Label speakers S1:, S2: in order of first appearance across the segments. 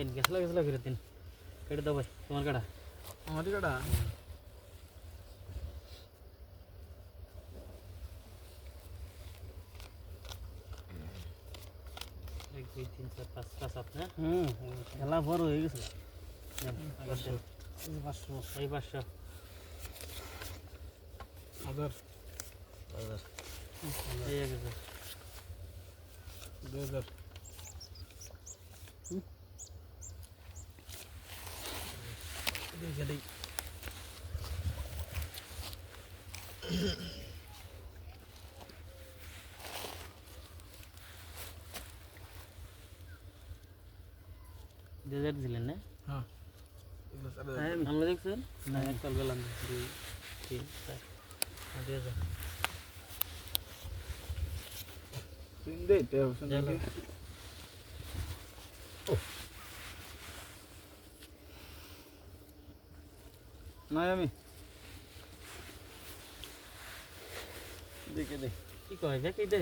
S1: তিন গেছলা করে তিন কেটে দাও ভাই তোমার কাটা
S2: আমাদের কাটা
S1: এক দুই তিন চার পাঁচটা সাত না খেলা বড় হয়ে গেছে এই 500
S2: হাজার
S1: এই 1000
S2: 2000
S1: দেখে ডেজার্ট দিলেন না
S2: হ্যাঁ
S1: আমরা দেখছেন না একবার গেলাম 2 3 4 2000
S2: তিন দে টেনশন
S1: চলো।
S2: নাই আমি দেখে দে
S1: কি কয় দেখি দে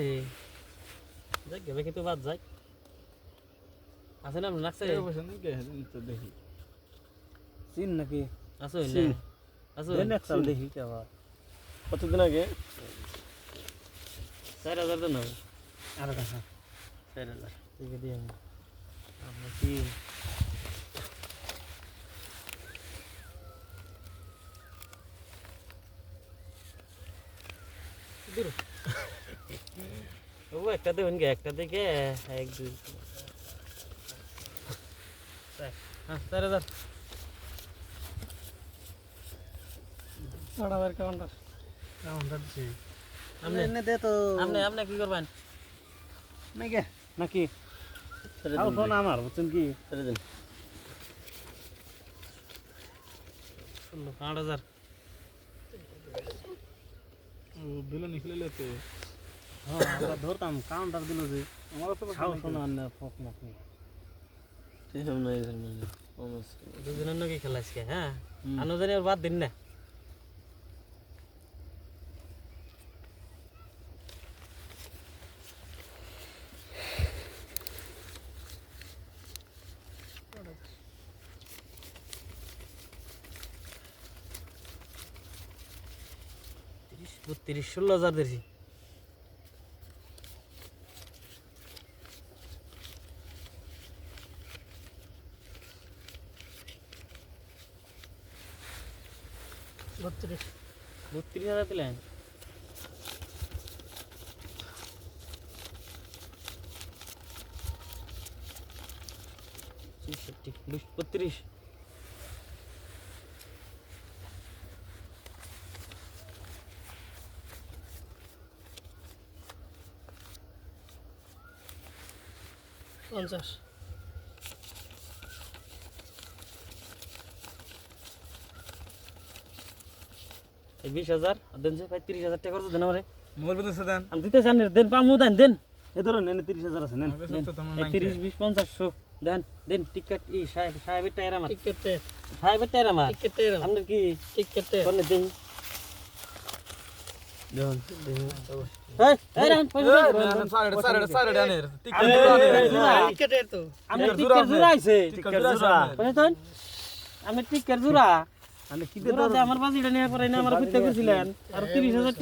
S1: দেখ দেখি তো বাদ যাই আছে না লাগছে
S2: বসে নাকি তো দেখি
S1: চিন নাকি আসো না
S2: চিন।
S1: আসো
S2: দেন এক সাল দেখি কি আবার কতদিন আগে
S1: 4000 দেন
S2: আর টাকা
S1: 4000 ঠিক আছে দিই আমরা কি দূর ও একটা দেবেন গে একটা দেখে এক দুই হ্যাঁ 4000
S2: 8,000 কাউন্টার দিছি
S1: আপনি
S2: এনে দে তো
S1: আপনি কি করবেন
S2: নাকি
S1: নাকি
S2: আও ফোন আমার বুঝছেন কি
S1: ছেড়ে দিন 8000
S2: ও বিল নিকলে লেতে
S1: হ্যাঁ আমরা ধরতাম কাউন্টার দিল যে
S2: আমার তো
S1: খাও শোনা না ফক মক
S3: ঠিক আছে না এর মানে
S1: দুজনের নাকি খেলা আজকে হ্যাঁ আনো জানি আর বাদ দিন না বত্রিশ 16,000 দিয়েছি
S2: বত্রিশ
S1: 32,000 দিলেন ছেষট্টি 32
S2: 50
S1: এই 20,000 আর দেন যে ভাই 30,000 টাকা খরচ দেন আমারে
S2: মোবাইল বদলে দেন
S1: আমি দিতে চান দেন পামু দেন এ ধরুন এনে 30,000 আছে নেন
S2: আমাকে সব তো তোমার
S1: 30 20 50 100 দেন টিকেট ই সাহেবের টায়ার আমার
S2: টিকেটে
S1: সাহেবের টায়ার আমার
S2: টিকেটে
S1: আপনার কি
S2: টিকেটে
S1: করলে দেন
S3: দেখুন
S1: এই এই রান পয়সা
S2: সাড়ে ডানের টিকেটে তো
S1: আমি টিকেট জোড়া আইছে
S2: টিকেট জোড়া
S1: বুঝছেন আমি টিকেট জোড়া আমি কি আমার বাজিটা নিয়ে পরে না আমার কইতে কইছিলেন আর 30,000